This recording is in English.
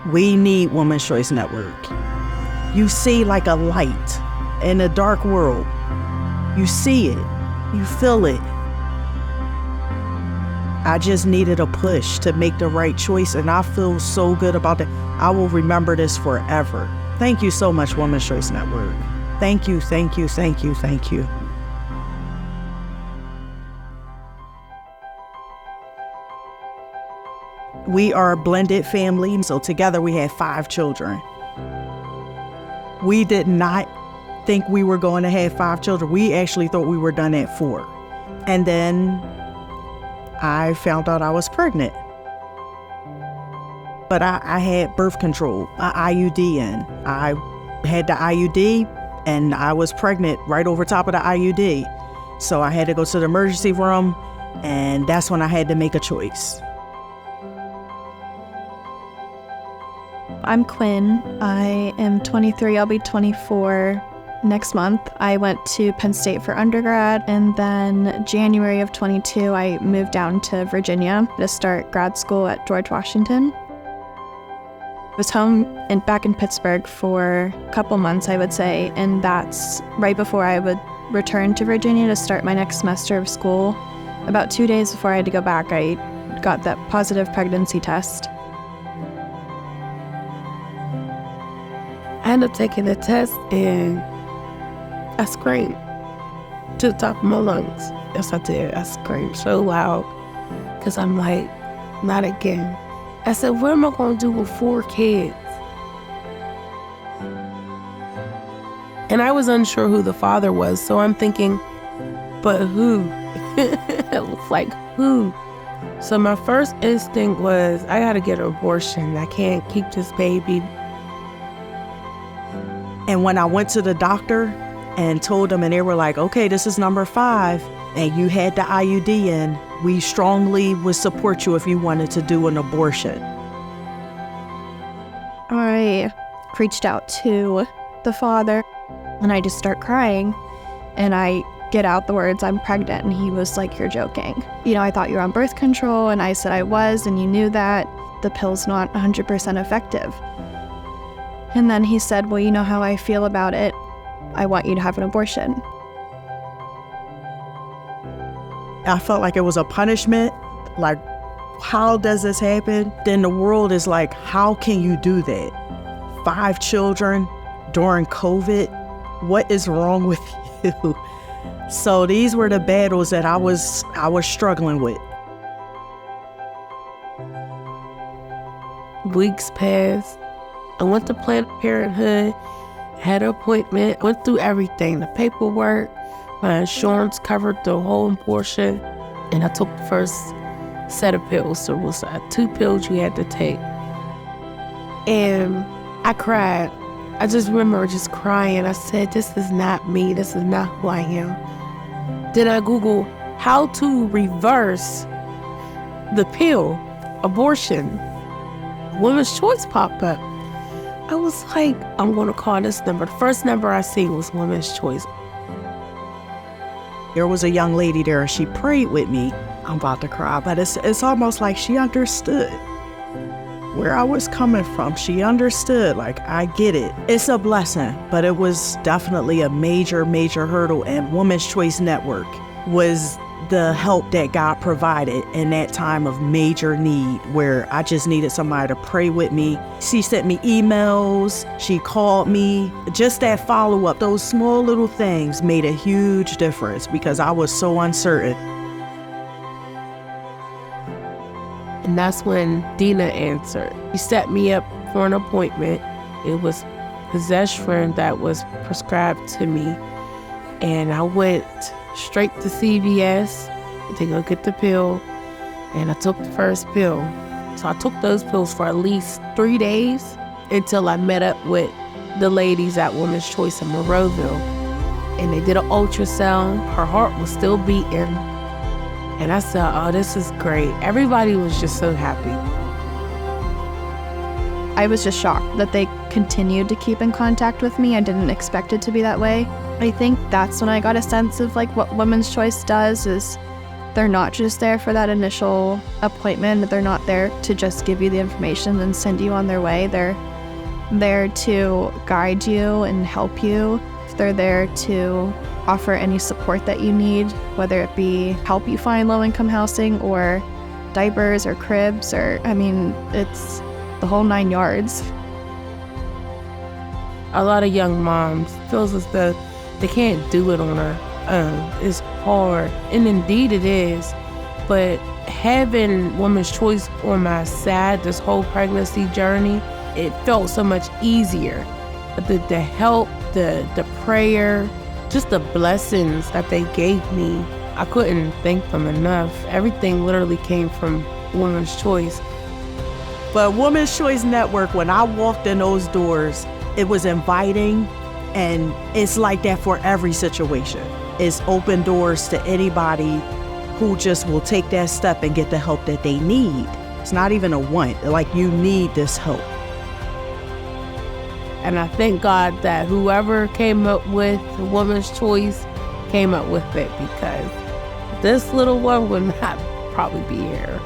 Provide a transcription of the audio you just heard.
We need Women's Choice Network. You see like a light in a dark world. You see it. You feel it. I just needed a push to make the right choice, and I feel so good about it. I will remember this forever. Thank you so much, Women's Choice Network. Thank you, thank you, thank you, thank you. We are a blended family, so together we had 5 children. We did not think we were going to have 5 children. We actually thought we were done at 4. And then I found out I was pregnant. But I had birth control, an IUD in. I had the IUD and I was pregnant right over top of the IUD. So I had to go to the emergency room, and that's when I had to make a choice. I'm Quinn. I am 23. I'll be 24 next month. I went to Penn State for undergrad, and then January of 22, I moved down to Virginia to start grad school at George Washington. I was home and back in Pittsburgh for a couple months, I would say, and that's right before I would return to Virginia to start my next semester of school. About 2 days before I had to go back, I got that positive pregnancy test. I ended up taking the test and I screamed to the top of my lungs. Yes, I did. I screamed so loud because I'm like, not again. I said, what am I going to do with 4 kids? And I was unsure who the father was, so I'm thinking, but who? It was like, who? So my first instinct was, I got to get an abortion. I can't keep this baby. And when I went to the doctor and told them, and they were like, okay, this is number 5, and you had the IUD in, we strongly would support you if you wanted to do an abortion. I reached out to the father, and I just start crying, and I get out the words, I'm pregnant, and he was like, you're joking. You know, I thought you were on birth control, and I said I was, and you knew that. The pill's not 100% effective. And then he said, well, you know how I feel about it. I want you to have an abortion. I felt like it was a punishment. Like, how does this happen? Then the world is like, how can you do that? 5 children during COVID? What is wrong with you? So these were the battles that I was struggling with. Weeks passed. I went to Planned Parenthood, had an appointment, went through everything, the paperwork, my insurance covered the whole portion, and I took the first set of pills. So it was 2 pills you had to take. And I cried. I just remember just crying. I said, this is not me. This is not who I am. Then I Googled how to reverse the pill, abortion. Women's Choice popped up. I was like, I'm going to call this number. The first number I see was Women's Choice. There was a young lady there. She prayed with me. I'm about to cry, but it's almost like she understood where I was coming from. She understood, like, I get it. It's a blessing, but it was definitely a major, major hurdle. And Women's Choice Network was the help that God provided in that time of major need, where I just needed somebody to pray with me. She sent me emails, she called me. Just that follow-up, those small little things made a huge difference because I was so uncertain. And that's when Dina answered. She set me up for an appointment. It was possession that was prescribed to me. And I went straight to CVS to go get the pill, and I took the first pill. So I took those pills for at least 3 days until I met up with the ladies at Women's Choice in Monroeville, and they did an ultrasound. Her heart was still beating, and I said, oh, this is great. Everybody was just so happy. I was just shocked that they continued to keep in contact with me. I didn't expect it to be that way. I think that's when I got a sense of like what Women's Choice does is They're not just there for that initial appointment. They're not there to just give you the information and send you on their way. They're there to guide you and help you. They're there to offer any support that you need, whether it be help you find low-income housing or diapers or cribs, or, I mean, it's the whole 9 yards. A lot of young moms feels as though they can't do it on their own. It's hard, and indeed it is. But having Women's Choice on my side this whole pregnancy journey, it felt so much easier. The help, the prayer, just the blessings that they gave me, I couldn't thank them enough. Everything literally came from Women's Choice. But Women's Choice Network, when I walked in those doors, it was inviting, and it's like that for every situation. It's open doors to anybody who just will take that step and get the help that they need. It's not even a want, like you need this help. And I thank God that whoever came up with Women's Choice came up with it, because this little one would not probably be here.